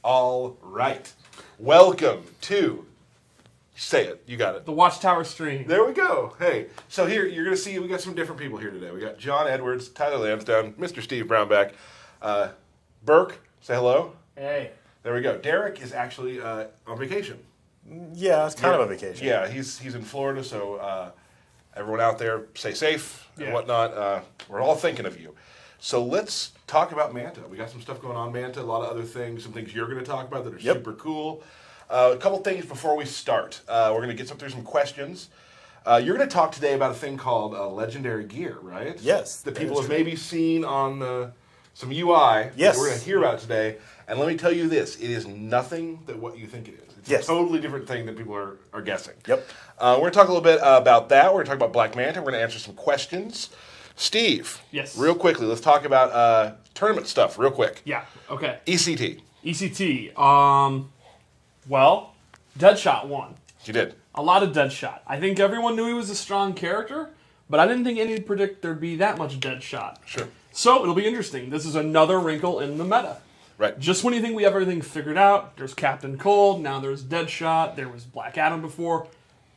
All right. Welcome to, say it, you got it. The Watchtower stream. There we go. Hey, so here, you're going to see, we got some different people here today. We got John Edwards, Tyler Lansdowne, Mr. Steve Brownback, Burke, say hello. Hey. There we go. Derek is actually on vacation. Yeah, it's kind of a vacation. Yeah, he's in Florida, so everyone out there, stay safe and whatnot. We're all thinking of you. So let's talk about Manta. We got some stuff going on Manta, a lot of other things, some things you're going to talk about that are super cool. A couple things before we start. We're going to get through some questions. You're going to talk today about a thing called legendary gear, right? Yes. That people have maybe seen on some UI. Yes. We're going to hear about it today. And let me tell you this, it is nothing that what you think it is. It's a totally different thing that people are guessing. Yep. We're going to talk a little bit about that. We're going to talk about Black Manta. We're going to answer some questions. Steve. Yes. Real quickly, let's talk about tournament stuff real quick. Yeah, okay. ECT. ECT. Well, Deadshot won. You did. A lot of Deadshot. I think everyone knew he was a strong character, but I didn't think anyone would predict there'd be that much Deadshot. Sure. So it'll be interesting. This is another wrinkle in the meta. Right. Just when you think we have everything figured out, there's Captain Cold, now there's Deadshot, there was Black Adam before.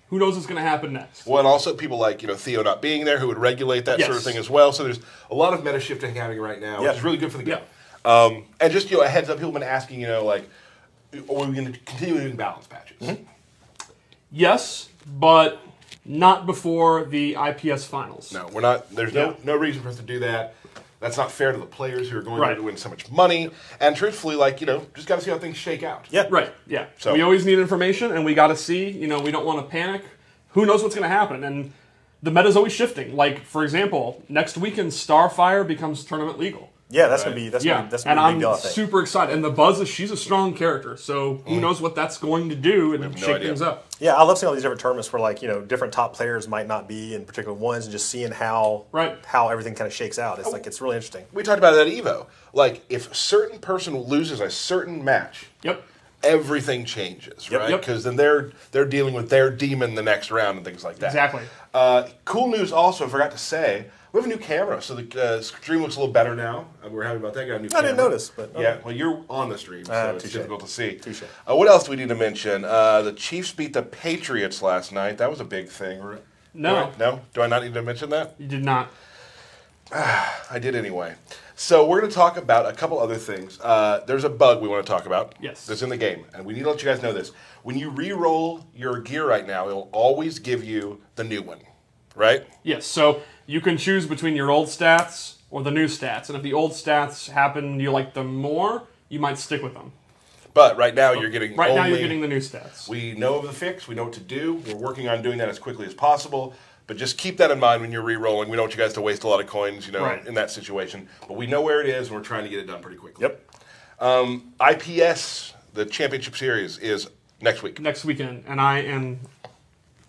Who knows what's going to happen next? Well, and also people like Theo not being there who would regulate that sort of thing as well. So there's a lot of meta shifting happening right now, which is really good for the game. And just a heads up, people have been asking, like, are we going to continue doing balance patches? Mm-hmm. Yes, but not before the IPS finals. No, we're not. There's no reason for us to do that. That's not fair to the players who are going there to win so much money. And truthfully, just got to see how things shake out. Yeah. Right, yeah. So we always need information, and we got to see. We don't want to panic. Who knows what's going to happen? And the meta's always shifting. Like, for example, next weekend, Starfire becomes tournament legal. Yeah, that's gonna be a big deal, I think. And I'm super excited. And the buzz is she's a strong character, so who knows what that's going to do and shake things up. Yeah, I love seeing all these different tournaments where different top players might not be in particular ones, and just seeing how everything kind of shakes out. It's it's really interesting. We talked about it at Evo. Like, if a certain person loses a certain match, everything changes, right? Because then they're dealing with their demon the next round and things like that. Exactly. Cool news also, I forgot to say, we have a new camera, so the stream looks a little better now. We're happy about that. Got a new camera. I didn't notice, but yeah, well, you're on the stream, so it's difficult to see. Touché. What else do we need to mention? The Chiefs beat the Patriots last night. That was a big thing. No. No? Do I not need to mention that? You did not. I did anyway. So we're going to talk about a couple other things. There's a bug we want to talk about. Yes. That's in the game, and we need to let you guys know this. When you re-roll your gear right now, it'll always give you the new one, right? Yes, so you can choose between your old stats or the new stats, and if the old stats happen, you like them more, you might stick with them. But right now you're getting now you're getting the new stats. We know of the fix. We know what to do. We're working on doing that as quickly as possible. But just keep that in mind when you're re-rolling. We don't want you guys to waste a lot of coins, in that situation. But we know where it is, and we're trying to get it done pretty quickly. Yep. IPS, the championship series, is next week. Next weekend, and I am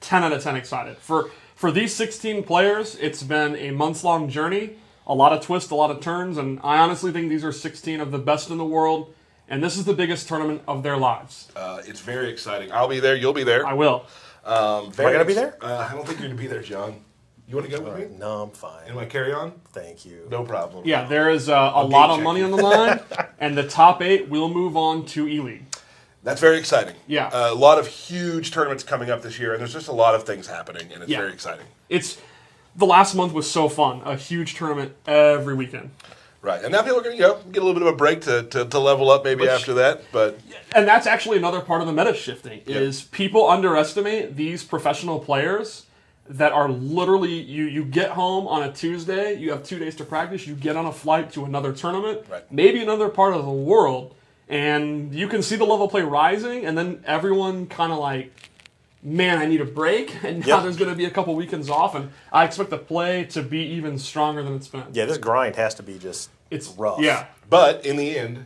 10 out of 10 excited. For these 16 players, it's been a months-long journey, a lot of twists, a lot of turns, and I honestly think these are 16 of the best in the world, and this is the biggest tournament of their lives. It's very exciting. I'll be there. You'll be there. I will. Am I going to be there? I don't think you're going to be there, John. You want to go with me? No, I'm fine. Am I carry on? Thank you. No problem. Yeah, there is a lot of money on the line, and the top 8 will move on to E-League. That's very exciting. Yeah. A lot of huge tournaments coming up this year, and there's just a lot of things happening, and it's very exciting. The last month was so fun. A huge tournament every weekend. Right, and now people are going to get a little bit of a break to level up maybe after that. And that's actually another part of the meta shifting, is people underestimate these professional players that are literally, you get home on a Tuesday, you have 2 days to practice, you get on a flight to another tournament, maybe another part of the world, and you can see the level of play rising, and then everyone kind of like, man, I need a break, and now there's going to be a couple weekends off, and I expect the play to be even stronger than it's been. Yeah, this grind has to be it's rough. Yeah. But in the end,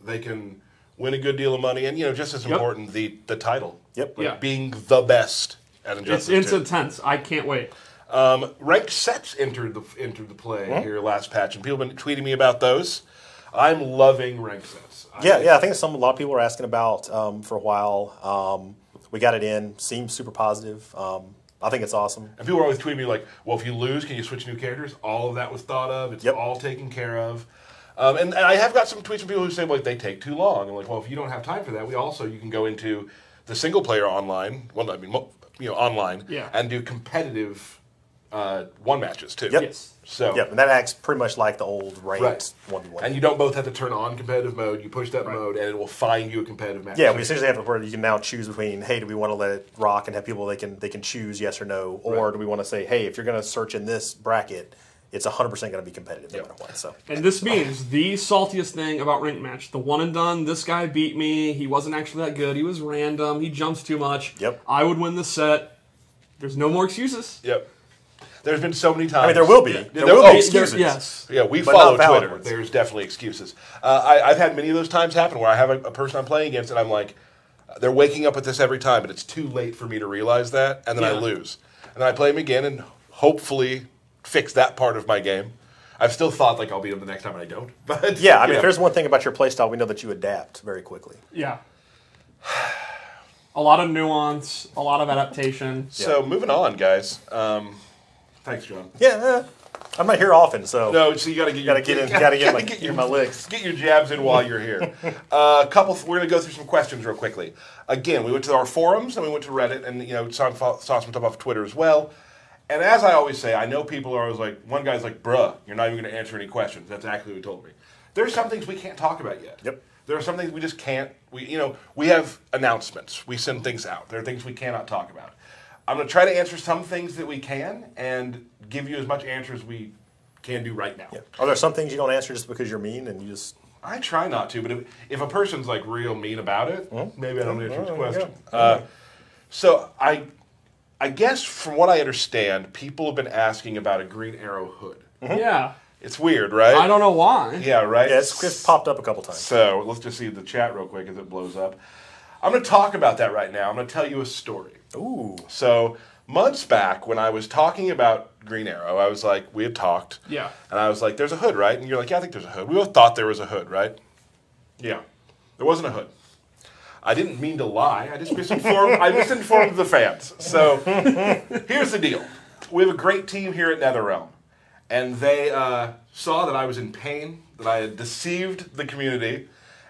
they can win a good deal of money, and just as important, the title. Yep. Being the best at Injustice. It's intense. I can't wait. Ranked sets entered the play here last patch, and people have been tweeting me about those. I'm loving ranked sets. I think a lot of people were asking about for a while. We got it in. Seems super positive. I think it's awesome. And people are always tweeting me like, well, if you lose, can you switch new characters? All of that was thought of. It's all taken care of. And I have got some tweets from people who say, like, they take too long. I'm like, well, if you don't have time for that, you can go into the single player online, online, and do competitive one matches too. Yep. Yes. So and that acts pretty much like the old ranked 1v1. And you don't both have to turn on competitive mode. You push that mode, and it will find you a competitive match. Yeah, we essentially have where you can now choose between, hey, do we want to let it rock and have people they can choose yes or no, or do we want to say, hey, if you're going to search in this bracket, it's 100% going to be competitive no matter what. So, and this means the saltiest thing about ranked match, the one and done. This guy beat me. He wasn't actually that good. He was random. He jumps too much. Yep. I would win this set. There's no more excuses. Yep. There's been so many times. I mean, there will be. Yeah. There will be excuses. Yes. Yeah, we follow Twitter. There's definitely excuses. I've had many of those times happen where I have a person I'm playing against, and I'm like, they're waking up with this every time, but it's too late for me to realize that, and then I lose. And I play them again and hopefully fix that part of my game. I've still thought like I'll beat them the next time, and I don't. But yeah, I mean, if there's one thing about your playstyle, we know that you adapt very quickly. Yeah. A lot of nuance, a lot of adaptation. So moving on, guys. Thanks, John. Yeah, I'm not here often, so no. So you got to get my licks. Get your jabs in while you're here. We're going to go through some questions real quickly. Again, we went to our forums and we went to Reddit, and saw some stuff off Twitter as well. And as I always say, I know people are always like, one guy's like, bruh, you're not even going to answer any questions. That's actually what he told me. There's some things we can't talk about yet. Yep. There are some things we just can't. We have announcements. We send things out. There are things we cannot talk about. I'm going to try to answer some things that we can and give you as much answer as we can do right now. Yeah. Are there some things you don't answer just because you're mean and you just... I try not to, but if a person's like real mean about it, maybe I don't answer his question. So I guess from what I understand, people have been asking about a Green Arrow hood. Yeah. It's weird, right? I don't know why. Yeah, right? Yeah, it's popped up a couple times. So let's just see the chat real quick as it blows up. I'm going to talk about that right now. I'm going to tell you a story. Ooh. So months back when I was talking about Green Arrow, I was like, we had talked. Yeah. And I was like, there's a hood, right? And you're like, yeah, I think there's a hood. We both thought there was a hood, right? Yeah. There wasn't a hood. I didn't mean to lie. I just misinformed the fans. So here's the deal. We have a great team here at NetherRealm. And they saw that I was in pain, that I had deceived the community,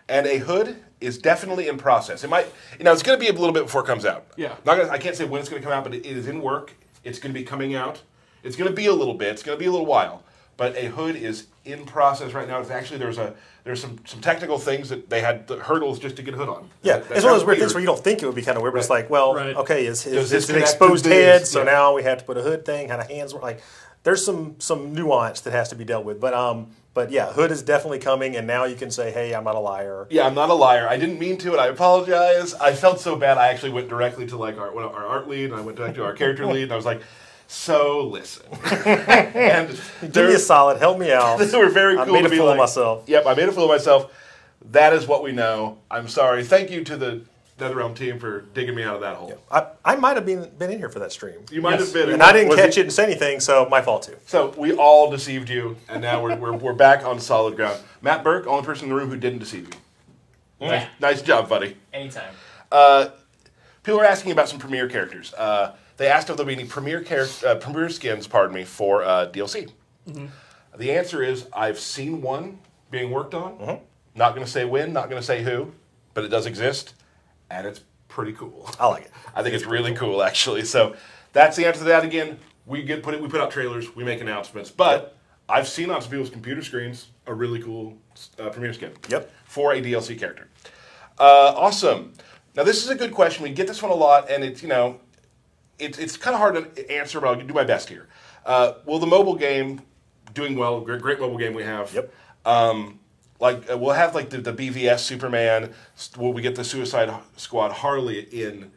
and a hood is definitely in process. It might, it's going to be a little bit before it comes out. Yeah. I can't say when it's going to come out, but it is in work. It's going to be coming out. It's going to be a little bit. It's going to be a little while. But a hood is in process right now. It's actually there's some technical things that they had the hurdles just to get a hood on. Yeah, it's one of those weird things where you don't think it would be kind of weird, but it's like, well, okay, it's an exposed head, so now we have to put a hood thing. How the hands work, like. There's some nuance that has to be dealt with, but yeah, hood is definitely coming, and now you can say, hey, I'm not a liar. Yeah, I'm not a liar. I didn't mean to, and I apologize. I felt so bad. I actually went directly to like our art lead, and I went directly to our character lead, and I was like, so listen. And give me a solid, help me out. They were very cool. I made a fool of myself. Yep, I made a fool of myself. That is what we know. I'm sorry. Thank you to the NetherRealm team for digging me out of that hole. Yeah. I might have been in here for that stream. You might have been. And I didn't catch it and say anything, so my fault too. So we all deceived you, and now we're back on solid ground. Matt Burke, only person in the room who didn't deceive you. Yeah. Nice job, buddy. Anytime. People are asking about some Premier characters. They asked if there'll be any Premier skins, for DLC. Mm-hmm. The answer is I've seen one being worked on. Mm-hmm. Not going to say when, not going to say who, but it does exist. And it's pretty cool. I like it. I think it's really cool, actually. So that's the answer to that. Again, we put out trailers, we make announcements. But I've seen on some people's computer screens a really cool Premier skin. Yep. For a DLC character. Awesome. Now this is a good question. We get this one a lot, and it's it's kind of hard to answer, but I'll do my best here. Will the mobile game doing well? Great mobile game we have. Yep. We'll have like the BVS Superman. Will we get the Suicide Squad Harley in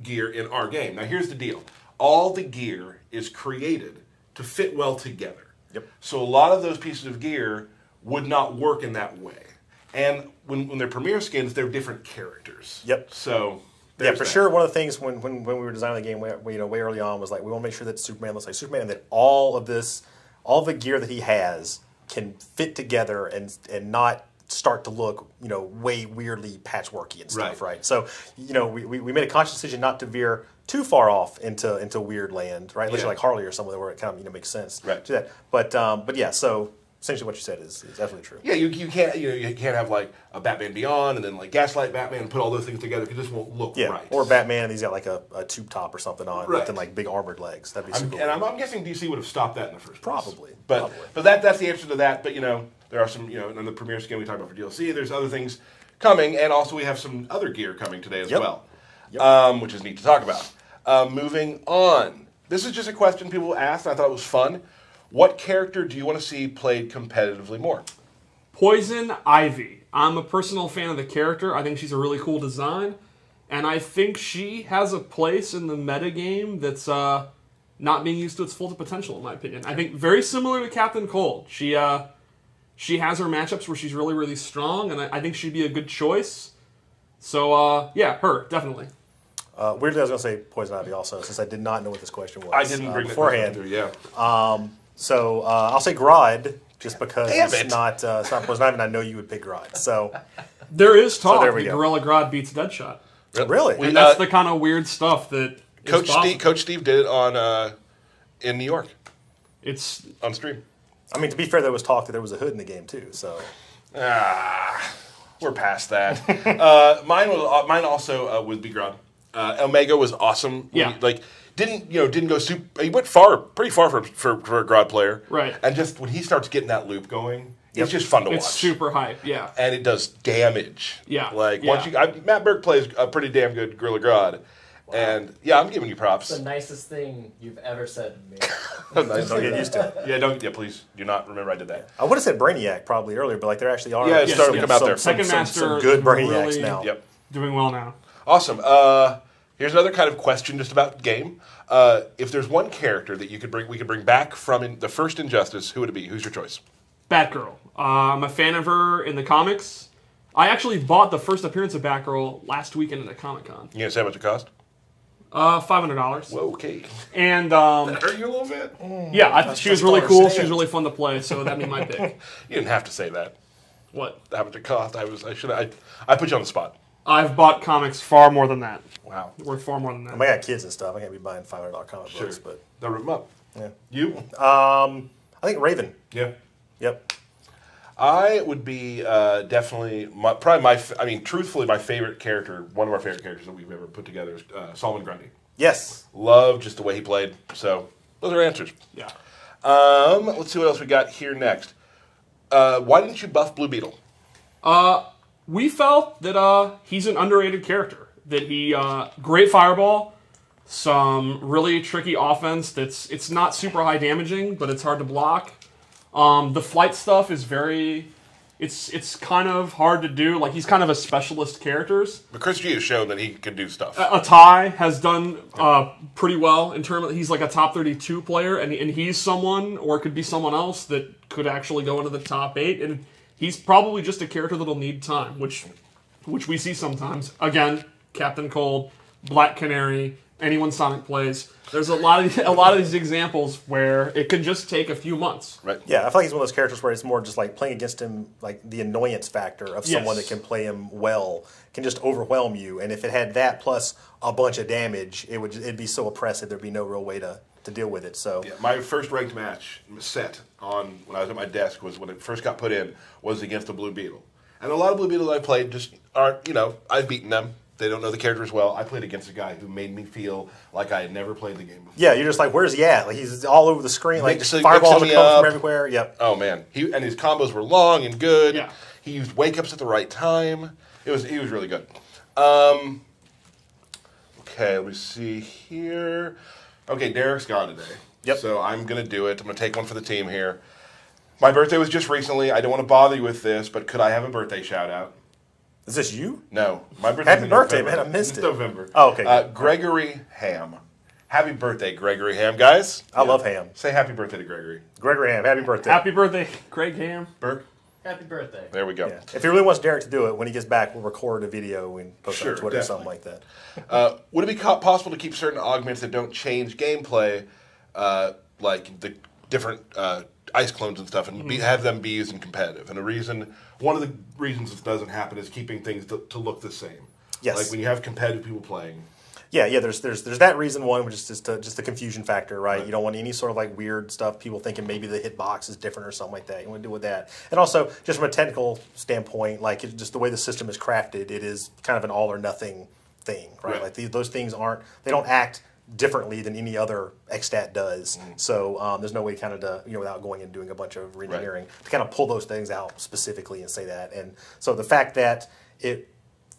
gear in our game? Now here's the deal: all the gear is created to fit well together. Yep. So a lot of those pieces of gear would not work in that way. And when they're Premier skins, they're different characters. Yep. So yeah, for sure. One of the things when we were designing the game, way early on, was like we want to make sure that Superman looks like Superman, and that all the gear that he has can fit together and not start to look, way weirdly patchworky and stuff, right? So, we made a conscious decision not to veer too far off into weird land, right? Unless you're like Harley or somewhere where it kind of makes sense to do that. But yeah, so essentially what you said is absolutely true. Yeah, you can't have like a Batman Beyond and then like Gaslight Batman and put all those things together because it just won't look right. Or Batman, he's got like a tube top or something on, Right. with then like big armored legs. That'd be super. And I'm guessing DC would have stopped that in the first place. Probably. But that's the answer to that. But there are some in the premiere skin we talked about for DLC. There's other things coming, and also we have some other gear coming today as well, which is neat to talk about. Moving on. This is just a question people asked, and I thought it was fun. What character do you want to see played competitively more? Poison Ivy. I'm a personal fan of the character. I think she's a really cool design. And I think she has a place in the meta game that's not being used to its full potential, in my opinion. I think very similar to Captain Cold. She has her matchups where she's really, really strong, and I think she'd be a good choice. So, yeah, her, definitely. Weirdly, I was going to say Poison Ivy also, since I did not know what this question was. I didn't bring beforehand. So I'll say Grodd, just because it's not Poison Ivy, and I know you would pick Grodd. So there is talk there we that go. Gorilla Grodd beats Deadshot. Really? And that's the kind of weird stuff that Coach Steve did it on in New York. It's on stream. I mean, to be fair, there was talk that there was a hood in the game too. So we're past that. Mine also would be Grodd. Omega was awesome. Yeah. Didn't go super. He went pretty far for a Grodd player. Right. And just when he starts getting that loop going, it's just fun to watch. It's super hype. Yeah. And it does damage. Yeah. Once Matt Burke plays a pretty damn good Gorilla Grodd. Wow. And I'm giving you props. It's the nicest thing you've ever said to me. Nice. Don't get used to it. Please do not remember I did that. I would have said Brainiac probably earlier, but there actually are. Yeah, it's starting to come out there. Second Master, some good Brainiacs really now. Yep. Doing well now. Awesome. Here's another kind of question just about the game. If there's one character that we could bring back from the first Injustice, who would it be? Who's your choice? Batgirl. I'm a fan of her in the comics. I actually bought the first appearance of Batgirl last weekend at a Comic-Con. You gonna say how much it cost? $500. Whoa, okay. And That hurt you a little bit? yeah, she was really cool. She was really fun to play, so that'd be my pick. You didn't have to say that. What? How much it cost? I put you on the spot. I've bought comics far more than that. Wow. Worth far more than that. I got kids and stuff. I can't be buying $500 comic books, but They'll rip them up. yeah. You? I think Raven. Yeah. Yep. I would be definitely truthfully, my favorite character, one of our favorite characters that we've ever put together is Solomon Grundy. Yes. Love just the way he played. So those are answers. Yeah. Let's see what else we got here next. Why didn't you buff Blue Beetle? We felt that he's an underrated character. That he great fireball, some really tricky offense. It's not super high damaging, but it's hard to block. The flight stuff is it's kind of hard to do. Like, he's kind of a specialist characters. But Chris G has shown that he can do stuff. Atai has done pretty well in terms of, he's like a top 32 player, and he's someone, or it could be someone else, that could actually go into the top 8, and he's probably just a character that'll need time, which we see sometimes. Again, Captain Cold, Black Canary, anyone Sonic plays. There's a lot of these examples where it can just take a few months. Right. Yeah, I feel like he's one of those characters where it's more just like playing against him, like the annoyance factor of someone that can play him well can just overwhelm you. And if it had that plus a bunch of damage, it'd be so oppressive. There'd be no real way to deal with it. So yeah, my first ranked match set on when I was at my desk was when it first got put in was against the Blue Beetle. And a lot of Blue Beetles I played just aren't, I've beaten them. They don't know the characters well. I played against a guy who made me feel like I had never played the game before. yeah, you're just like, where's he at? Like, he's all over the screen, like Mixing fireballs are me coming up. from everywhere. Yep. Oh man, and his combos were long and good. Yeah. He used wake ups at the right time. He was really good. Okay, let me see here. Okay, Derek's gone today. Yep. So I'm gonna do it. I'm gonna take one for the team here. My birthday was just recently. I don't want to bother you with this, but could I have a birthday shout out? Is this you? No, my birthday. Happy birthday, man! I missed it. November. Oh, okay. Good. Gregory Ham. Happy birthday, Gregory Ham, guys. I love ham. Say happy birthday to Gregory. Gregory Ham, happy birthday. Happy birthday, Craig Ham. Burke. Happy birthday. There we go. Yeah. If he really wants Derek to do it, when he gets back, we'll record a video and post it on Twitter or something like that. Would it be possible to keep certain augments that don't change gameplay, like the different ice clones and stuff, and have them be used in competitive? And one of the reasons this doesn't happen is keeping things to look the same. Yes. Like when you have competitive people playing. Yeah. There's that reason one, which is just the confusion factor, right? You don't want any sort of like weird stuff. People thinking maybe the hitbox is different or something like that. You want to deal with that, and also just from a technical standpoint, like just the way the system is crafted, it is kind of an all or nothing thing, right? Like those things they don't act differently than any other XStat does. So there's no way kind of to, without going and doing a bunch of re-engineering to kind of pull those things out specifically and say that. And so the fact that it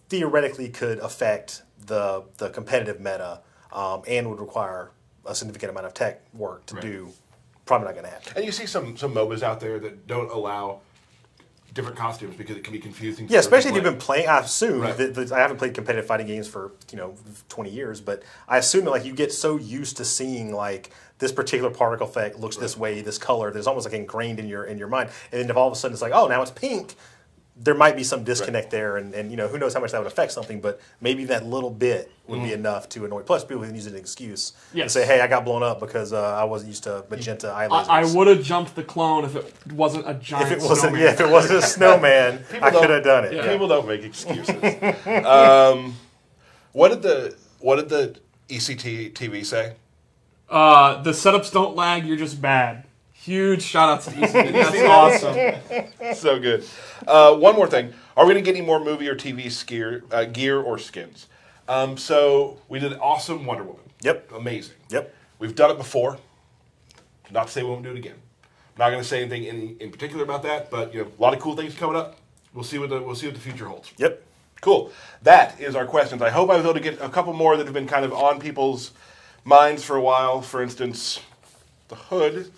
theoretically could affect the competitive meta and would require a significant amount of tech work to do, probably not going to happen. And you see some MOBAs out there that don't allow different costumes because it can be confusing. Yeah, especially if you've been playing. I assume that I haven't played competitive fighting games for 20 years, but I assume that like you get so used to seeing like this particular particle effect looks this way, this color, that's almost like ingrained in your mind. And then if all of a sudden it's like, oh, now it's pink, there might be some disconnect there, and who knows how much that would affect something, but maybe that little bit would be enough to annoy. Plus, people can use it as an excuse and say, hey, I got blown up because I wasn't used to magenta eye lasers. I would have jumped the clone if it wasn't a giant snowman. If it wasn't a snowman, I could have done it. Yeah. People don't make excuses. What did the ECT TV say? The setups don't lag, you're just bad. Huge shout out to ECT. That's awesome. So good. One more thing. Are we going to get any more movie or TV gear or skins? So we did awesome Wonder Woman. Yep. Amazing. Yep. We've done it before. Not to say we won't do it again. I'm not going to say anything in particular about that, but a lot of cool things coming up. We'll see what the future holds. Yep. Cool. That is our questions. I hope I was able to get a couple more that have been kind of on people's minds for a while. For instance, the hood.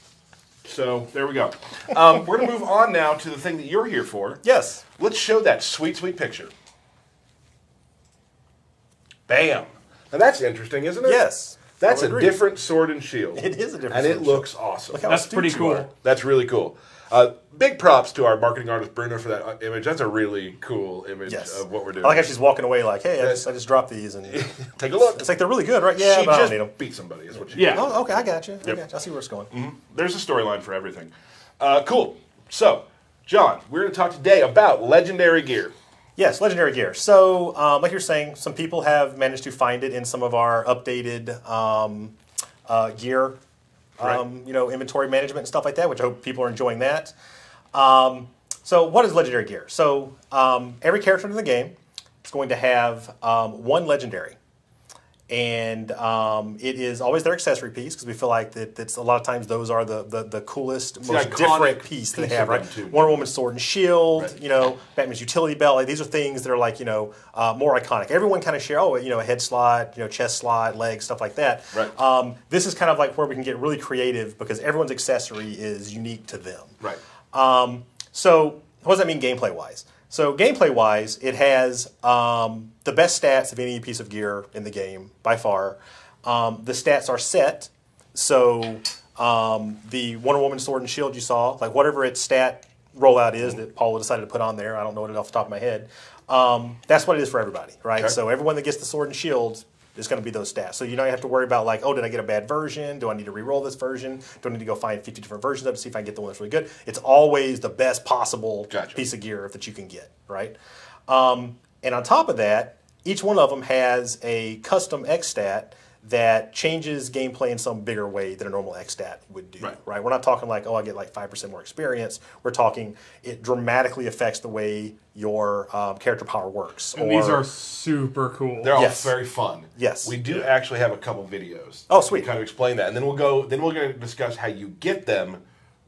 So there we go. We're going to move on now to the thing that you're here for. Yes. Let's show that sweet, sweet picture. Bam. Now that's interesting, isn't it? Yes. That's a different sword and shield. It is a different and sword it looks awesome. Look how That's astute pretty you cool. are. That's really cool. Big props to our marketing artist Bruno for that image. That's a really cool image of what we're doing. I like how she's walking away like, hey, I just dropped these. And take a look. It's like they're really good, right? Yeah, she but I don't just need them. beat somebody is what she Yeah. did. Oh, okay, I got you. Yep. I see where it's going. There's a storyline for everything. Cool. So, John, we're going to talk today about legendary gear. Yes, legendary gear. So, like you're saying, some people have managed to find it in some of our updated gear, inventory management and stuff like that, which I hope people are enjoying that. So, what is legendary gear? So, every character in the game is going to have one legendary. And it is always their accessory piece because we feel like that's a lot of times those are the coolest, most different piece that they have, right? Wonder Woman's sword and shield, Batman's utility belt. Like, these are things that are like more iconic. Everyone kind of share a head slot, chest slot, legs, stuff like that. Right. This is kind of like where we can get really creative because everyone's accessory is unique to them. Right. So what does that mean gameplay wise? So gameplay-wise, it has the best stats of any piece of gear in the game, by far. The stats are set, so the Wonder Woman sword and shield you saw, like whatever its stat rollout is that Paula decided to put on there, I don't know it off the top of my head, that's what it is for everybody, right? Okay. So everyone that gets the sword and shield is going to be those stats. So you don't have to worry about like, oh, did I get a bad version? Do I need to re-roll this version? Do I need to go find 50 different versions of it to see if I can get the one that's really good? It's always the best possible piece of gear that you can get, right? And on top of that, each one of them has a custom X stat that changes gameplay in some bigger way than a normal X stat would do, right? We're not talking like, oh, I get like 5% more experience. We're talking it dramatically affects the way your character power works. And these are super cool. They're all very fun. Yes. We do actually have a couple videos. Oh, sweet. To kind of explain that. And then we're going to discuss how you get them,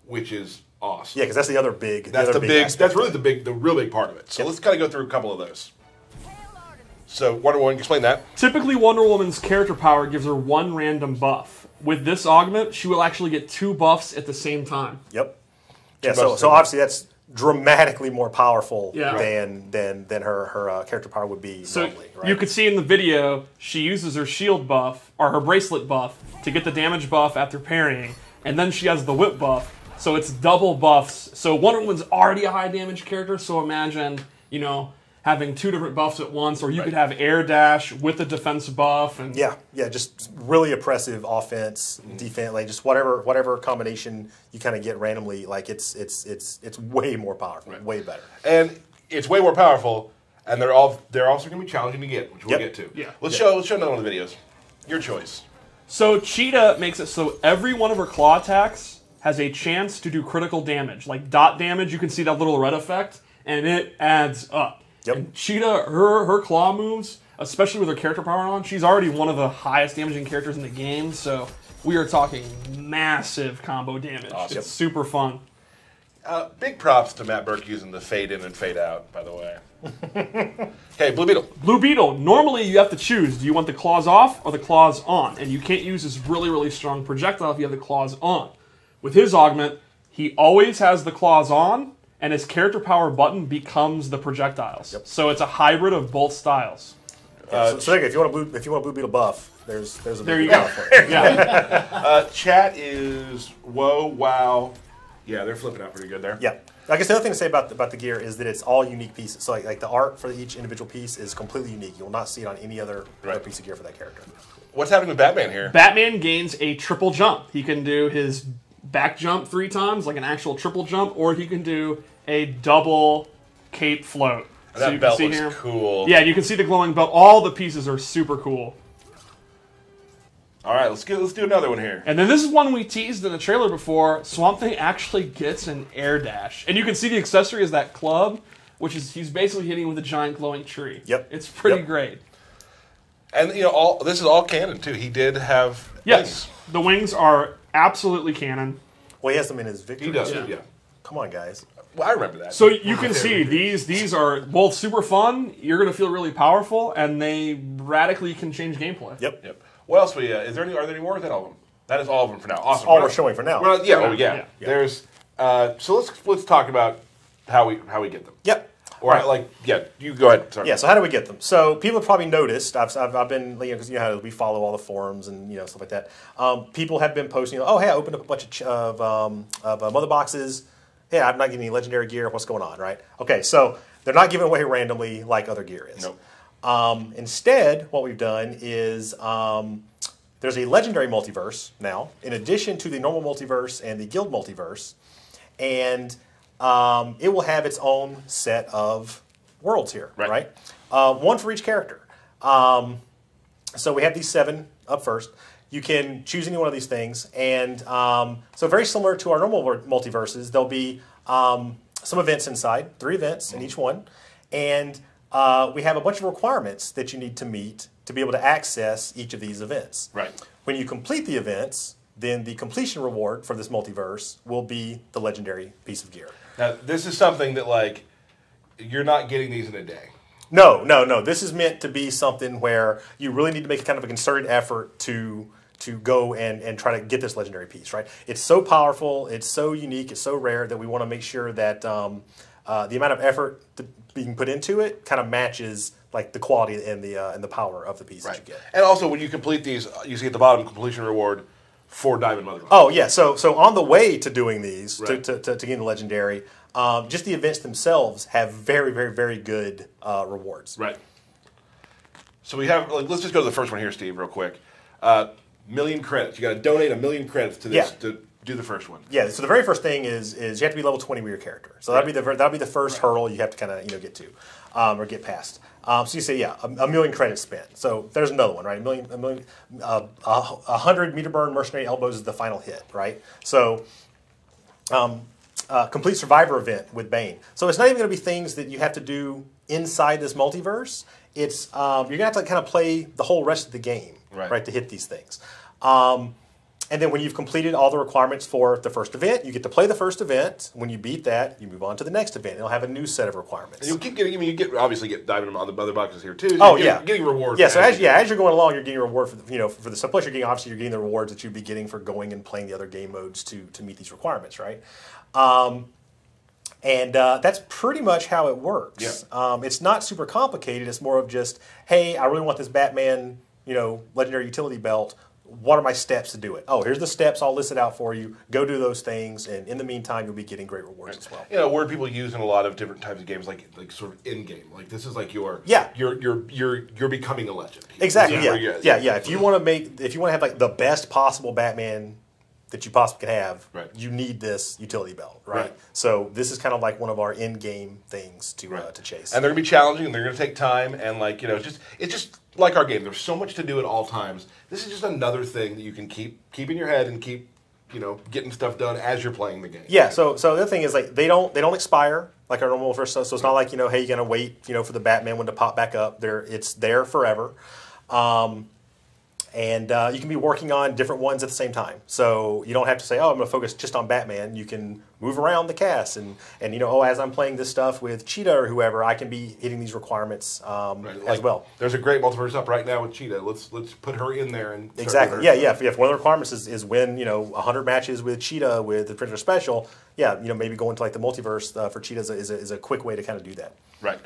which is awesome. Yeah, because that's the other big. That's really the real big part of it. So let's kind of go through a couple of those. So, Wonder Woman, explain that. Typically, Wonder Woman's character power gives her one random buff. With this augment, she will actually get 2 buffs at the same time. Yep. Yeah, so obviously that's dramatically more powerful than her character power would be normally. Right? You could see in the video, she uses her shield buff, or her bracelet buff, to get the damage buff after parrying, and then she has the whip buff, so it's double buffs. So Wonder Woman's already a high damage character, so imagine, having 2 different buffs at once, or you could have air dash with the defense buff, and yeah, just really oppressive offense, defense, like just whatever combination you kind of get randomly, like it's way more powerful, way better, and it's way more powerful. and they're also going to be challenging to get, which we'll get to. Yeah. Let's show another one of the videos. Your choice. So Cheetah makes it so every one of her claw attacks has a chance to do critical damage. Like dot damage, you can see that little red effect, and it adds up. Yep. And Cheetah, her claw moves, especially with her character power on, she's already one of the highest damaging characters in the game, so we are talking massive combo damage. Awesome. It's super fun. Big props to Matt Burke using the fade in and fade out, by the way. Okay, Blue Beetle. Blue Beetle, normally you have to choose, do you want the claws off or the claws on? And you can't use this really, really strong projectile if you have the claws on. With his augment, he always has the claws on, and his character power button becomes the projectiles. Yep. So it's a hybrid of both styles. So if you want a Blue Beetle buff, there's a There you Blue go. Beetle for it. Yeah. Chat is whoa, wow. Yeah, they're flipping out pretty good there. Yeah. I guess the other thing to say about the gear is that it's all unique pieces. So like the art for each individual piece is completely unique. You will not see it on any other piece of gear for that character. What's happening with Batman here? Batman gains a triple jump. He can do his back jump 3 times, like an actual triple jump, or he can do a double cape float. And that belt looks cool. Yeah, you can see the glowing belt. All the pieces are super cool. All right, let's do another one here. And then this is one we teased in the trailer before. Swamp Thing actually gets an air dash. And you can see the accessory is that club, which is he's basically hitting with a giant glowing tree. Yep. It's pretty Yep. great. And this is all canon too. He did have Yes. The wings are absolutely canon. Well, he has them in his victory. He does, Yeah. yeah. Come on, guys. Well, I remember that. So you can see these are both super fun. You're going to feel really powerful, and they radically can change gameplay. Yep. Yep. What else are there any more? Or is that all of them? That is all of them for now. Awesome. All we're showing for now. Yeah. Oh yeah. Yeah. There's so let's talk about how we get them. Yep. Or you go ahead. Sorry. Yeah, so how do we get them? So people have probably noticed, I've been, because you know how we follow all the forums and stuff like that. People have been posting, oh, hey, I opened up a bunch of mother boxes. Hey, I'm not getting any legendary gear. What's going on, right? Okay, so they're not giving away randomly like other gear is. Nope. Instead, what we've done is there's a legendary multiverse now, in addition to the normal multiverse and the guild multiverse, and it will have its own set of worlds here, right? One for each character. So we have these 7 up first. You can choose any one of these things, and so very similar to our normal multiverses, there'll be some events inside, 3 events in each one, and we have a bunch of requirements that you need to meet to be able to access each of these events. Right. When you complete the events, then the completion reward for this multiverse will be the legendary piece of gear. Now this is something that you're not getting these in a day. No. This is meant to be something where you really need to make kind of a concerted effort to go and try to get this legendary piece, right? It's so powerful, it's so unique, it's so rare that we want to make sure that the amount of effort being put into it kind of matches the quality and the power of the piece that you get. And also, when you complete these, you see at the bottom completion reward for Diamond Mother. Oh yeah, so on the way to doing these to getting the legendary, just the events themselves have very, very, very good rewards. Right. So we have let's just go to the first one here, Steve, real quick. Million credits. You got to donate 1,000,000 credits to this to do the first one. Yeah. So the very first thing is you have to be level 20 with your character. So that'll be the first hurdle you have to kind of get to or get past. So you say 1,000,000 credits spent. So there's another one, right? 100 meter burn mercenary elbows is the final hit, right? So complete survivor event with Bane. So it's not even going to be things that you have to do inside this multiverse. It's you're going to have to kind of play the whole rest of the game, right to hit these things. And then when you've completed all the requirements for the first event, you get to play the first event. When you beat that, you move on to the next event. It'll have a new set of requirements. And you'll keep getting. You obviously get diamond on the other boxes here too. So getting rewards. Yeah, so as you're going along, you're getting a reward for the so plus you're getting the rewards that you'd be getting for going and playing the other game modes to meet these requirements, right? And that's pretty much how it works. Yeah. It's not super complicated. It's more of just, hey, I really want this Batman, legendary utility belt. What are my steps to do it? Oh, here's the steps. I'll list it out for you. Go do those things, and in the meantime, you'll be getting great rewards as well. A word people use in a lot of different types of games, like sort of in game. Like this is like you're becoming a legend. Exactly. Yeah. If you want to have the best possible Batman that you possibly can have, Right. you need this utility belt, right? Right. So this is kind of like one of our in-game things to chase. And they're gonna be challenging, and they're gonna take time, and like it's just like our game. There's so much to do at all times. This is just another thing that you can keep in your head and keep getting stuff done as you're playing the game. Yeah. So the other thing is like they don't expire like our normal first stuff. So it's not like hey, you're gonna wait for the Batman one to pop back up. It's there forever. And you can be working on different ones at the same time. So you don't have to say, oh, I'm going to focus just on Batman. You can move around the cast. And as I'm playing this stuff with Cheetah or whoever, I can be hitting these requirements as well. There's a great multiverse up right now with Cheetah. Let's put her in there. And exactly. Yeah. If one of the requirements is win 100 matches with Cheetah with the Printer Special, maybe going to like the multiverse for Cheetah is a quick way to kind of do that. Right.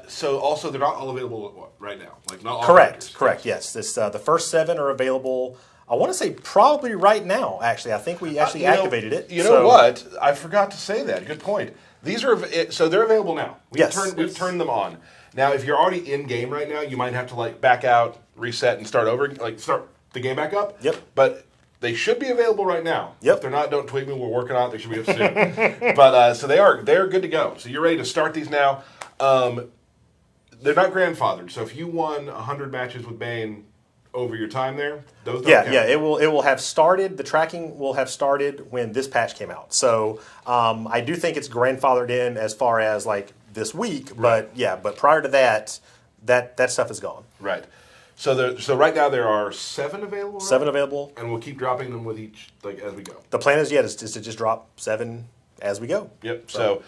So also they're not all available right now. Like not all Correct. Yes. This the first 7 are available. I want to say probably right now. Actually, I think we actually activated it. You know what? I forgot to say that. Good point. These are so they're available now. We've turned them on. Now, if you're already in game right now, you might have to like back out, reset, and start over. Like start the game back up. Yep. But they should be available right now. Yep. If they're not, don't tweet me. We're working on it. They should be up soon. But so they're good to go. So you're ready to start these now. They're not grandfathered. So if you won 100 matches with Bane over your time there, those don't count. It will have started. The tracking will have started when this patch came out. So I do think it's grandfathered in as far as like this week. Right. But prior to that stuff is gone. Right. So right now there are 7 available. 7 available, and we'll keep dropping them with each as we go. The plan is to just drop 7 as we go. Yep. So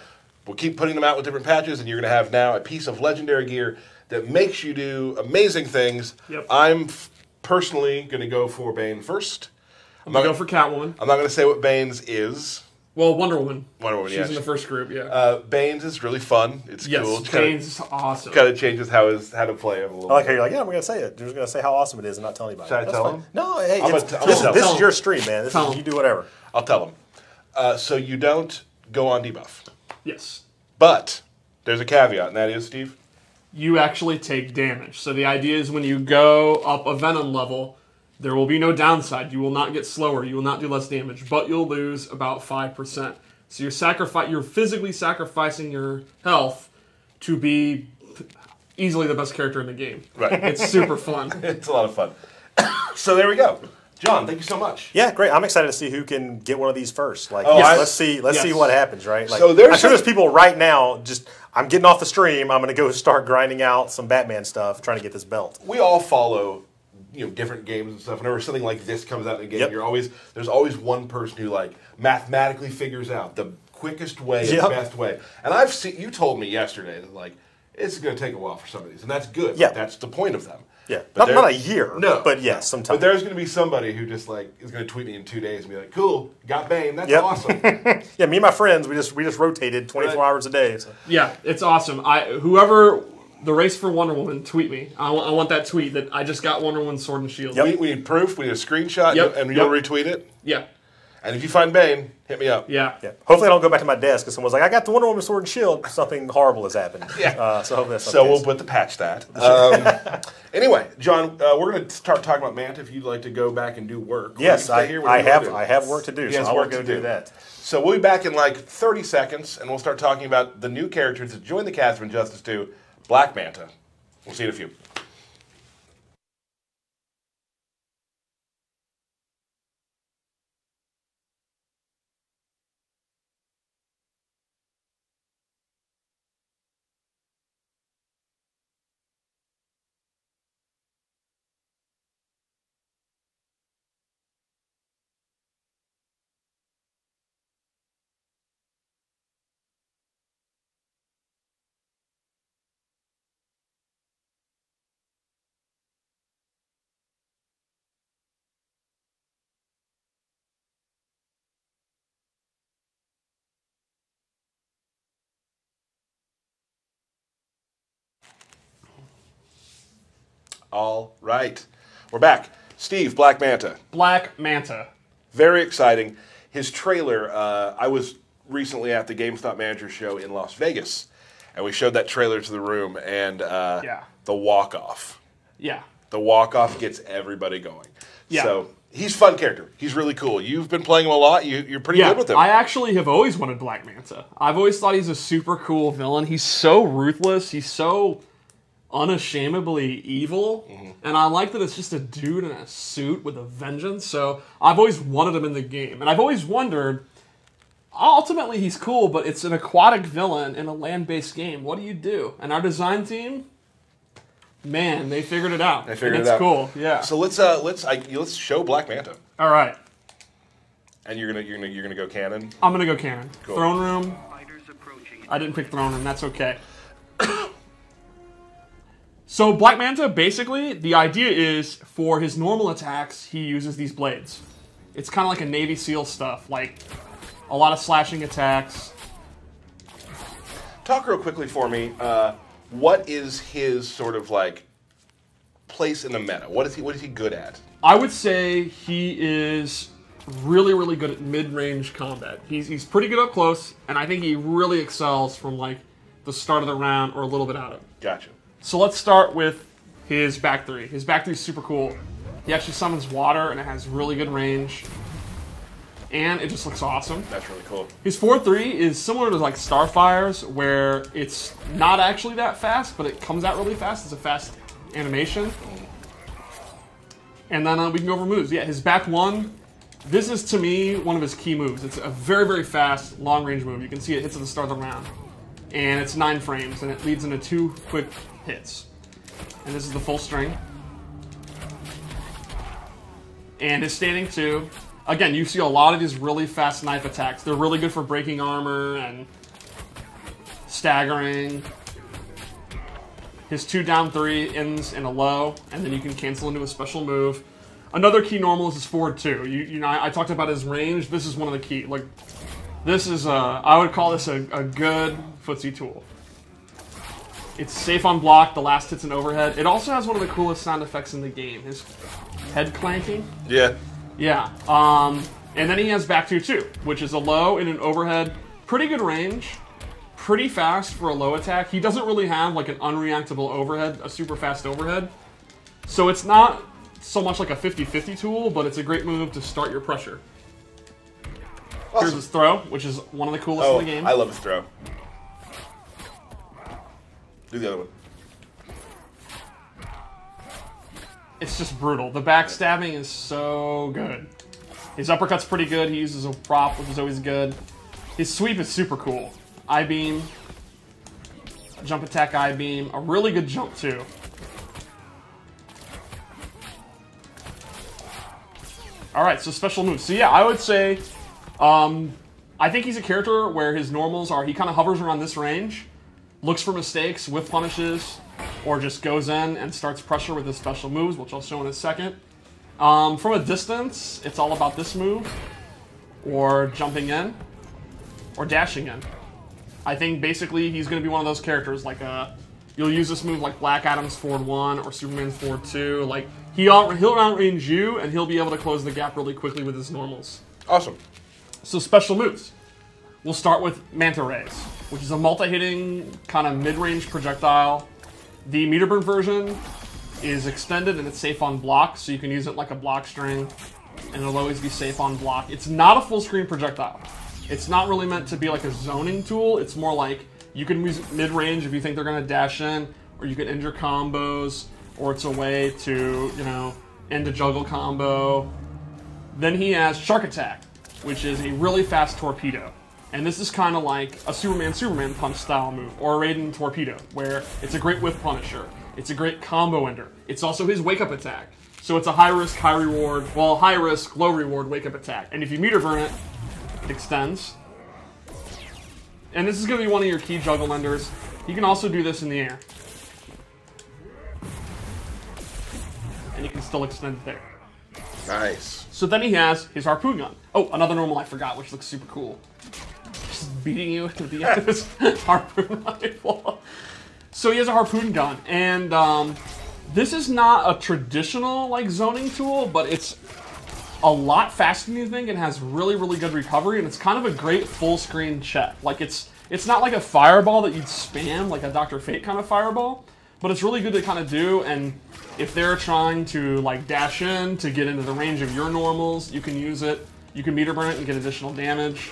we'll keep putting them out with different patches, and you're going to have now a piece of legendary gear that makes you do amazing things. Yep. I'm personally going to go for Bane first. I'm going to go for Catwoman. I'm not going to say what Bane's is. Well, Wonder Woman. She's in the first group, yeah. Bane's is really fun. It's cool. Bane's is awesome. Kind of changes how to play him a little I like how bit. you're like, I'm going to say it. You're just going to say how awesome it is and not tell anybody. Should I tell him? No, hey, I'm this is your stream, man. You do whatever. I'll tell him. So you don't go on debuff. Yes. But there's a caveat, and that is, Steve? You actually take damage. So the idea is when you go up a Venom level, there will be no downside. You will not get slower. You will not do less damage, but you'll lose about 5%. So you're physically sacrificing your health to be easily the best character in the game. Right. It's super fun. It's a lot of fun. So there we go. John, thank you so much. Yeah, great. I'm excited to see who can get one of these first. Like, let's see what happens, right? Like, so I'm sure there's people right now. I'm getting off the stream. I'm going to go start grinding out some Batman stuff, trying to get this belt. We all follow, different games and stuff. Whenever something like this comes out in a game, there's always one person who like mathematically figures out the quickest way, and the best way. And I've seen you told me yesterday that like it's going to take a while for some of these, and that's good. Yeah, that's the point of them. Yeah, not a year. No, but yes, sometime. But there's going to be somebody who just like is going to tweet me in 2 days and be like, "Cool, got Bane. That's awesome." Yeah, me and my friends, we just rotated 24 hours a day. So. Yeah, it's awesome. Whoever the race for Wonder Woman, tweet me. I want that tweet that I just got Wonder Woman's Sword and Shield. Yep. We need proof. We need a screenshot, and you'll retweet it. Yeah. And if you find Bane, hit me up. Yeah. Hopefully I don't go back to my desk because someone's like, I got the Wonder Woman Sword and Shield. Something horrible has happened. Yeah. So hopefully that's So we'll put the patch that. Anyway, John, we're going to start talking about Manta if you'd like to go back and do work. Yes, I have work to do, so I'll go do that. So we'll be back in like 30 seconds, and we'll start talking about the new characters that join the cast of Injustice 2, Black Manta. We'll see you in a few. All right. We're back. Steve, Black Manta. Black Manta. Very exciting. His trailer, I was recently at the GameStop Manager Show in Las Vegas, and we showed that trailer to the room, and the walk-off. Yeah. The walk-off gets everybody going. Yeah. So He's a fun character. He's really cool. You've been playing him a lot. You're pretty good with him. I actually have always wanted Black Manta. I've always thought he's a super cool villain. He's so ruthless. He's so unashamedly evil. And I like that it's just a dude in a suit with a vengeance. So I've always wanted him in the game. And I've always wondered, ultimately he's cool, but it's an aquatic villain in a land-based game. What do you do? And our design team... Man, they figured it out. They figured it out. It's cool, yeah. So let's show Black Manta. All right. And you're gonna go cannon. I'm gonna go cannon. Cool. Throne room. I didn't pick throne room. That's okay. So Black Manta, basically, the idea is for his normal attacks, he uses these blades. It's kind of like a Navy SEAL stuff, like a lot of slashing attacks. Talk real quickly for me. What is his sort of like place in the meta? What is he good at? I would say he is really, really good at mid-range combat. He's pretty good up close, and I think he really excels from like the start of the round or a little bit out of it. Gotcha. So let's start with his back three. His back three is super cool. He actually summons water, and it has really good range. And it just looks awesome. That's really cool. His 4-3 is similar to like Starfire's, where it's not actually that fast, but it comes out really fast. It's a fast animation. And then we can go over moves. Yeah, his back one, this is to me one of his key moves. It's a very, very fast, long-range move. You can see it hits at the start of the round. And it's 9 frames, and it leads into 2 quick hits. And this is the full string. And his standing 2. Again, you see a lot of these really fast knife attacks. They're really good for breaking armor and staggering. His 2 down 3 ends in a low, and then you can cancel into a special move. Another key normal is his forward 2. You know, I talked about his range. This is one of the key. Like, this is I would call this a good footsie tool. It's safe on block. The last hit's an overhead. It also has one of the coolest sound effects in the game. His head clanking. Yeah. Yeah, and then he has back 2 too, which is a low and an overhead. Pretty good range, pretty fast for a low attack. He doesn't really have like an unreactable overhead, a super fast overhead. So it's not so much like a 50-50 tool, but it's a great move to start your pressure. Awesome. Here's his throw, which is one of the coolest in the game. I love his throw. Do the other one. It's just brutal. The backstabbing is so good. His uppercut's pretty good. He uses a prop, which is always good. His sweep is super cool. I-beam, jump attack I-beam, a really good jump too. Alright, so special moves. So yeah, I would say, I think he's a character where his normals are, he kind of hovers around this range, looks for mistakes, whiff punishes, or just goes in and starts pressure with his special moves, which I'll show in a second. From a distance, it's all about this move, or jumping in, or dashing in. I think basically he's going to be one of those characters, like you'll use this move like Black Adam's forward 1 or Superman's forward 2. Like he'll outrange you, and he'll be able to close the gap really quickly with his normals. Awesome. So special moves. We'll start with Manta Rays, which is a multi-hitting kind of mid-range projectile. The meter burn version is extended and it's safe on block, so you can use it like a block string, and it'll always be safe on block. It's not a full screen projectile. It's not really meant to be like a zoning tool. It's more like you can use it mid-range if you think they're going to dash in, or you can end your combos, or it's a way to, you know, end a juggle combo. Then he has Shark Attack, which is a really fast torpedo. And this is kind of like a Superman punch style move, or a Raiden torpedo, where it's a great whiff punisher. It's a great combo ender. It's also his wake up attack. So it's a high risk, high reward, well, high risk, low reward wake up attack. And if you meter burn it, it extends. And this is going to be one of your key juggle enders. You can also do this in the air. And you can still extend it there. Nice. So then he has his harpoon gun. Oh, another normal I forgot, which looks super cool. Just beating you with the end of his harpoon rifle. So he has a harpoon gun, and this is not a traditional like zoning tool, but it's a lot faster than you think, and has really, really good recovery, and it's kind of a great full screen check. Like it's not like a fireball that you'd spam, like a Dr. Fate kind of fireball, but it's really good to kind of do. And if they're trying to like dash in to get into the range of your normals, you can use it. You can meter burn it and get additional damage.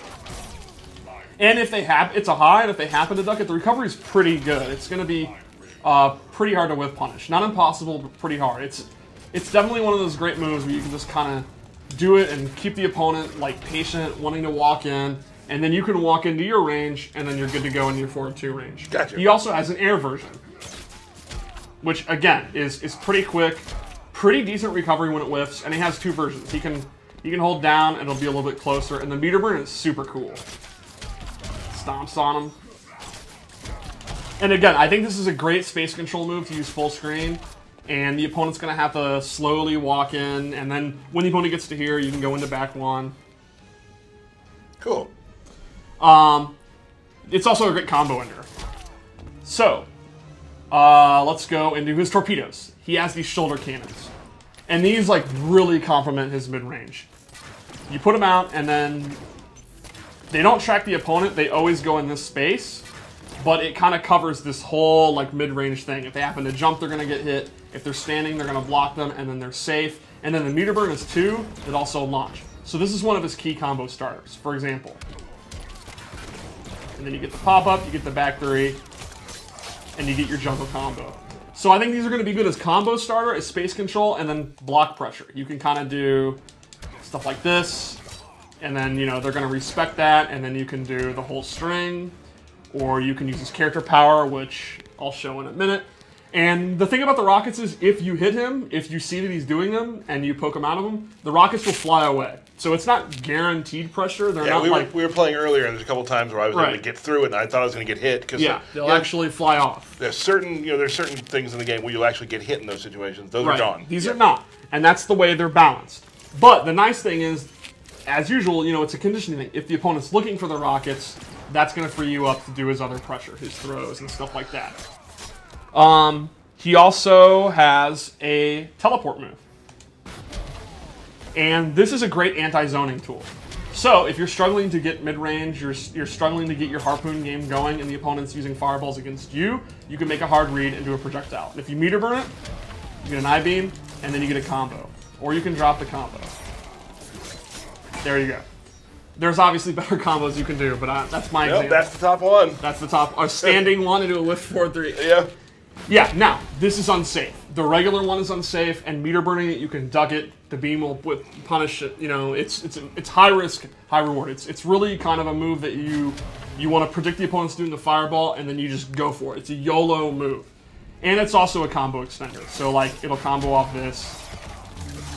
And if they it's a high, and if they happen to duck it, the recovery is pretty good. It's going to be pretty hard to whiff punish. Not impossible, but pretty hard. It's definitely one of those great moves where you can just kind of do it and keep the opponent like patient, wanting to walk in, and then you can walk into your range, and then you're good to go in your forward 2 range. Gotcha. He also has an air version, which again is pretty quick, pretty decent recovery when it whiffs, and he has 2 versions. He can hold down, and it'll be a little bit closer, and the meter burn is super cool. Stomps on him. And again, I think this is a great space control move to use full screen, and the opponent's going to have to slowly walk in, and then when the opponent gets to here, you can go into back 1. Cool. It's also a great combo ender. So, let's go into his torpedoes. He has these shoulder cannons, and these like really complement his mid-range. You put them out, and then they don't track the opponent. They always go in this space, but it kind of covers this whole like mid-range thing. If they happen to jump, they're going to get hit. If they're standing, they're going to block them, and then they're safe. And then the meter burn is 2 that also launch. So this is one of his key combo starters, for example. And then you get the pop-up, you get the back 3, and you get your juggle combo. So I think these are going to be good as combo starter, as space control, and then block pressure. You can kind of do stuff like this, and then, you know, they're going to respect that, and then you can do the whole string, or you can use his character power, which I'll show in a minute. And the thing about the rockets is, if you hit him, if you see that he's doing them, and you poke him out of them, the rockets will fly away. So it's not guaranteed pressure. They're not we were playing earlier, and there's a couple times where I was able to get through it, and I thought I was going to get hit. Cause they'll actually fly off. There's certain things in the game where you'll actually get hit in those situations. Those are gone. These are not, and that's the way they're balanced. But the nice thing is, as usual, you know, it's a conditioning thing. If the opponent's looking for the rockets, that's going to free you up to do his other pressure, his throws, and stuff like that. He also has a teleport move. And this is a great anti-zoning tool. So if you're struggling to get mid-range, you're struggling to get your harpoon game going, and the opponent's using fireballs against you, you can make a hard read and do a projectile. And if you meter burn it, you get an I-beam, and then you get a combo. Or you can drop the combo. There you go. There's obviously better combos you can do, but that's my example. That's the top one. That's the top. A standing one and do a lift 4-3. Yeah. Yeah, now, this is unsafe. The regular one is unsafe, and meter burning it, you can duck it. The beam will punish it. You know, it's high risk, high reward. It's really kind of a move that you want to predict the opponent's doing the fireball, and then you just go for it. It's a YOLO move. And it's also a combo extender. So, like, it'll combo off this,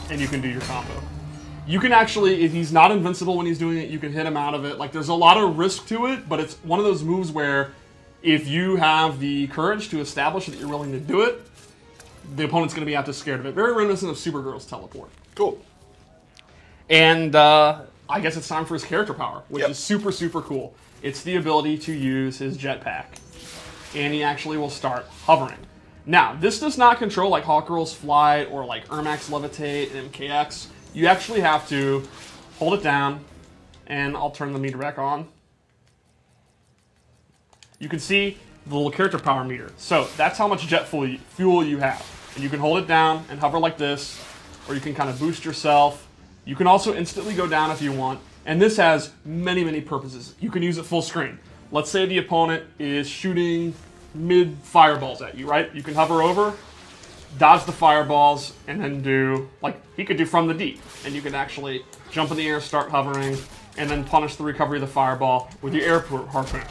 and you can do your combo. You can actually, if he's not invincible when he's doing it, you can hit him out of it. Like, there's a lot of risk to it, but it's one of those moves where if you have the courage to establish that you're willing to do it, the opponent's going to be out to scared of it. Very reminiscent of Supergirl's teleport. Cool. And I guess it's time for his character power, which is super, super cool. It's the ability to use his jetpack. And he actually will start hovering. Now, this does not control like Hawkgirl's Flight or like Ermac's Levitate and MKX. You actually have to hold it down, and I'll turn the meter back on. You can see the little character power meter. So that's how much jet fuel you have. And you can hold it down and hover like this, or you can kind of boost yourself. You can also instantly go down if you want. And this has many, many purposes. You can use it full screen. Let's say the opponent is shooting mid fireballs at you, right? You can hover over, dodge the fireballs, and then do, like, he could do from the deep. And you can actually jump in the air, start hovering, and then punish the recovery of the fireball with your air harpoon.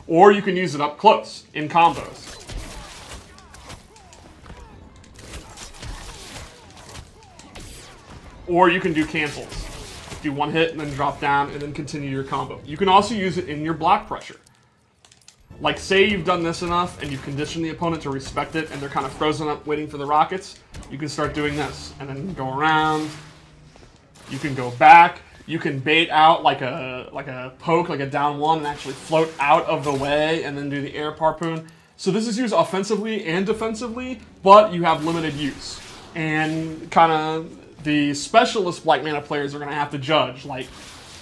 Or you can use it up close in combos. Or you can do cancels. Do one hit and then drop down and then continue your combo. You can also use it in your block pressure. Like, say you've done this enough and you've conditioned the opponent to respect it and they're kind of frozen up waiting for the rockets, you can start doing this and then go around. You can go back. You can bait out like a poke, like a down one, and actually float out of the way and then do the air harpoon. So this is used offensively and defensively, but you have limited use. And kind of the specialist Black Mana players are going to have to judge, like,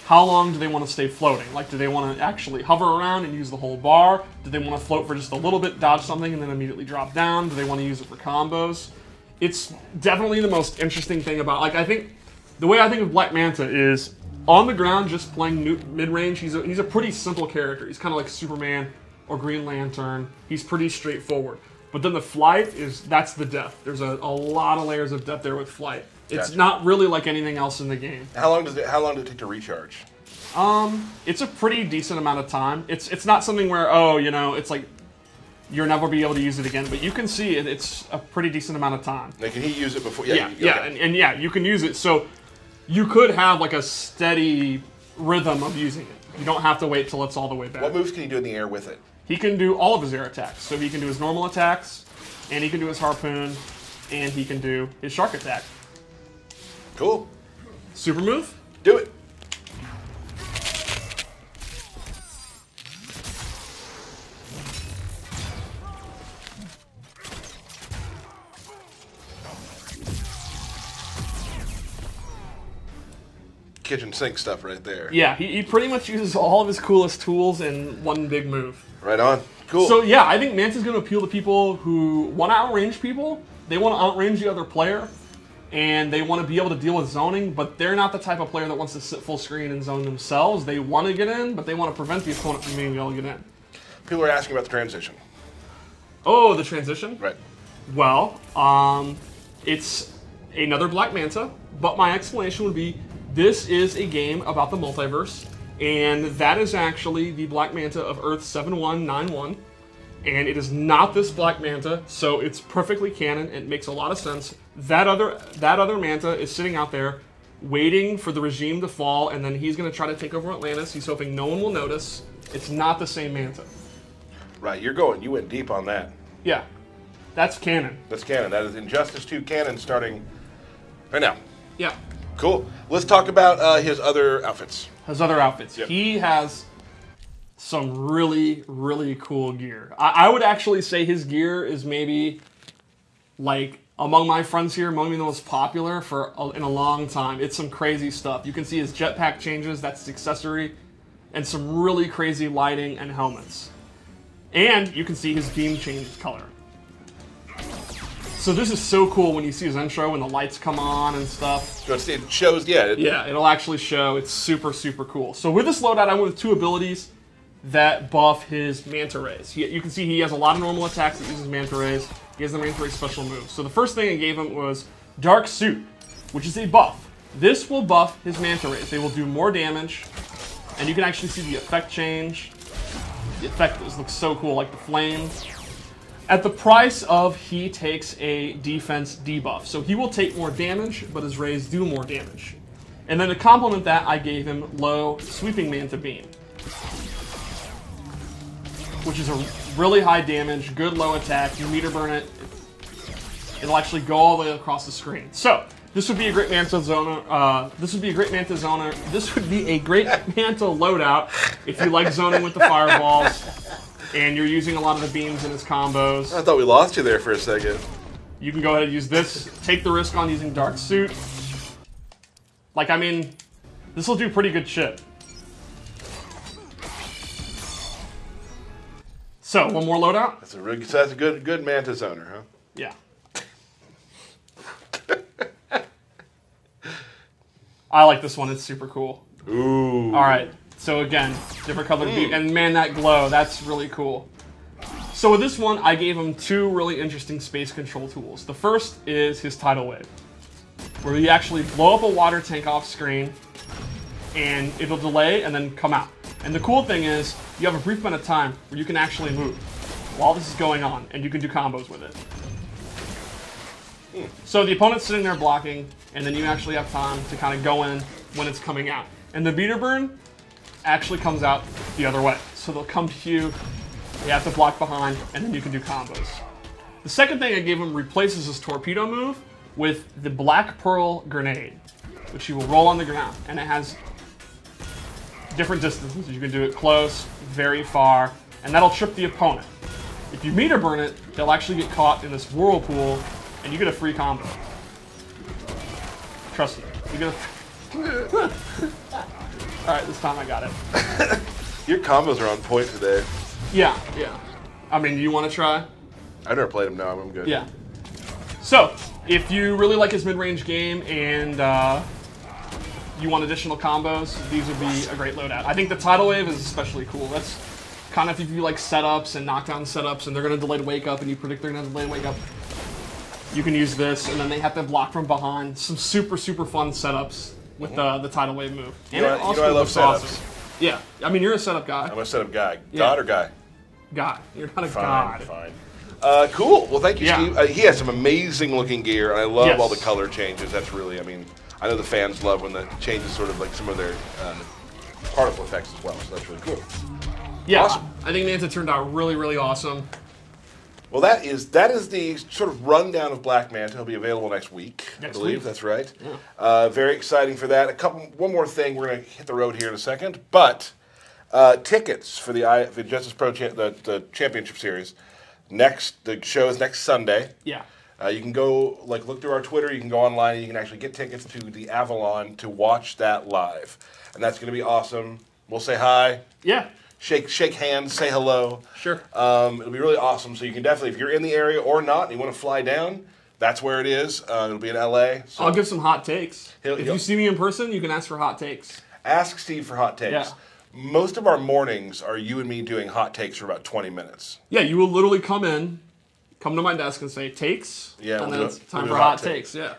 how long do they want to stay floating? Like, do they want to actually hover around and use the whole bar? Do they want to float for just a little bit, dodge something, and then immediately drop down? Do they want to use it for combos? It's definitely the most interesting thing about, like, I think, the way I think of Black Manta is, on the ground, just playing mid-range, he's a pretty simple character. He's kind of like Superman or Green Lantern. He's pretty straightforward. But then the flight that's the depth. There's a lot of layers of depth there with flight. It's Gotcha. not really like anything else in the game. How long does it take to recharge? It's a pretty decent amount of time. It's not something where, oh, you know, it's like you'll never be able to use it again. But you can see it's a pretty decent amount of time. Like, can he use it before? Yeah, okay. and yeah, you can use it. So you could have like a steady rhythm of using it. You don't have to wait till it's all the way back. What moves can he do in the air with it? He can do all of his air attacks. So he can do his normal attacks, and he can do his harpoon, and he can do his shark attack. Cool. Super move? Do it. Kitchen sink stuff right there. Yeah, he pretty much uses all of his coolest tools in one big move. Right on. Cool. So yeah, I think Manta's going to appeal to people who want to outrange people. They want to outrange the other player, and they want to be able to deal with zoning, but they're not the type of player that wants to sit full screen and zone themselves. They want to get in, but they want to prevent the opponent from being able to get in. People are asking about the transition. Oh, the transition? Right. Well, it's another Black Manta, but my explanation would be this is a game about the multiverse, and that is actually the Black Manta of Earth 7191, and it is not this Black Manta, so it's perfectly canon. It makes a lot of sense. That other Manta is sitting out there waiting for the regime to fall, and then he's going to try to take over Atlantis. He's hoping no one will notice. It's not the same Manta. Right. You went deep on that. Yeah, that's canon. That's canon. That is Injustice 2 canon starting right now. Yeah. Cool. Let's talk about his other outfits. His other outfits. Yep. He has some really, really cool gear. I would actually say his gear is maybe, like, among my friends here, maybe the most popular in a long time. It's some crazy stuff. You can see his jetpack changes, that's his accessory, and some really crazy lighting and helmets. And you can see his beam changes color. So this is so cool when you see his intro and the lights come on and stuff. So it shows, yeah. Yeah, it'll actually show. It's super, super cool. So with this loadout, I went with two abilities that buff his Manta Rays. You can see he has a lot of normal attacks that uses Manta Rays. He has the Manta Ray special moves. So the first thing I gave him was Dark Suit, which is a buff. This will buff his Manta Rays. They will do more damage, and you can actually see the effect change. The effect looks so cool, like the flames. At the price of he takes a defense debuff. So he will take more damage, but his rays do more damage. And then to complement that, I gave him low sweeping Manta Beam, which is a really high damage, good low attack. You meter burn it, it'll actually go all the way across the screen. So this would be a great Manta zoner. This would be a great Manta loadout if you like zoning with the fireballs. And you're using a lot of the beams in his combos. I thought we lost you there for a second. You can go ahead and use this. Take the risk on using Dark Suit. Like, I mean, this will do pretty good shit. So, one more loadout? That's a good Manta zoner, huh? Yeah. I like this one. It's super cool. Ooh. All right. So again, different colored beam, and man, that glow, that's really cool. So with this one, I gave him two really interesting space control tools. The first is his Tidal Wave, where you actually blow up a water tank off screen, and it'll delay and then come out. And the cool thing is, you have a brief amount of time where you can actually move while this is going on, and you can do combos with it. So the opponent's sitting there blocking, and then you actually have time to kind of go in when it's coming out. And the meter burn actually comes out the other way. So they'll come to you, you have to block behind, and then you can do combos. The second thing I gave him replaces his torpedo move with the Black Pearl Grenade, which he will roll on the ground, and it has different distances. You can do it close, very far, and that'll trip the opponent. If you meter burn it, they'll actually get caught in this whirlpool, and you get a free combo. Trust me, you get a All right, this time I got it. Your combos are on point today. Yeah, yeah. I mean, you want to try? I've never played him. No, I'm good. Yeah. So, if you really like his mid-range game and you want additional combos, these would be a great loadout. I think the Tidal Wave is especially cool. That's kind of if you like setups and knockdown setups and they're going to delay to wake up and you predict they're going to delay to wake up, you can use this, and then they have to block from behind. Some super, super fun setups with the Tidal Wave move. And You know, I love looks setups. awesome. Yeah, I mean, you're a setup guy. I'm a setup guy. Yeah. God or guy? God. You're not a Fine, god. fine. Cool. Well, thank you, Yeah. Steve. He has some amazing looking gear, and I love Yes. all the color changes. That's really, I mean, I know the fans love when the changes sort of like some of their particle effects as well, so that's really cool. Yeah, Awesome. I think Manta turned out really, really awesome. Well, that is the sort of rundown of Black Manta. He'll be available next week, I Next believe. week. That's right. Yeah. Very exciting for that. One more thing. We're going to hit the road here in a second, but tickets for the Justice Pro the Championship Series. The show is next Sunday. Yeah. You can go look through our Twitter. You can go online and you can actually get tickets to the Avalon to watch that live, and that's going to be awesome. We'll say hi. Yeah. Shake hands, say hello. Sure. It'll be really awesome. So you can definitely, if you're in the area or not, and you want to fly down, that's where it is. It'll be in LA. So I'll give some hot takes. He'll- If you see me in person, you can ask for hot takes. ask Steve for hot takes. Yeah. Most of our mornings are you and me doing hot takes for about 20 minutes. Yeah, you will literally come to my desk and say takes, Yeah, and we'll then do it's it. time We'll do for hot hot takes. Yeah.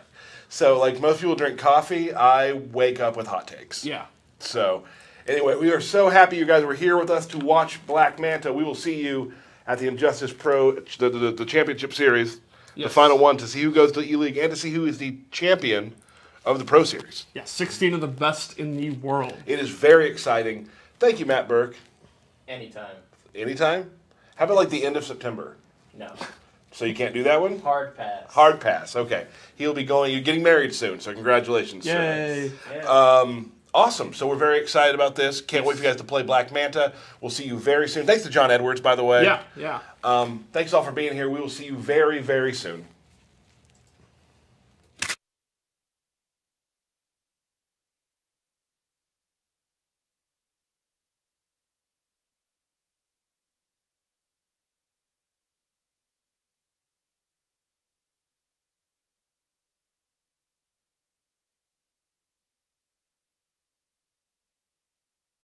So like most people drink coffee, I wake up with hot takes. Yeah. So anyway, we are so happy you guys were here with us to watch Black Manta. We will see you at the Injustice Pro, the Championship Series, the Yes. final one, to see who goes to E-League and to see who is the champion of the Pro Series. Yeah, 16 of the best in the world. It is very exciting. Thank you, Matt Burke. Anytime. Anytime? How about like the end of September? No. So you can't do that one? Hard pass. Hard pass. Okay. He'll be you're getting married soon, so congratulations, sir. Yay. Yeah. Awesome. So we're very excited about this. Can't wait for you guys to play Black Manta. We'll see you very soon. Thanks to John Edwards, by the way. Yeah, yeah. Thanks all for being here. We will see you very, very soon.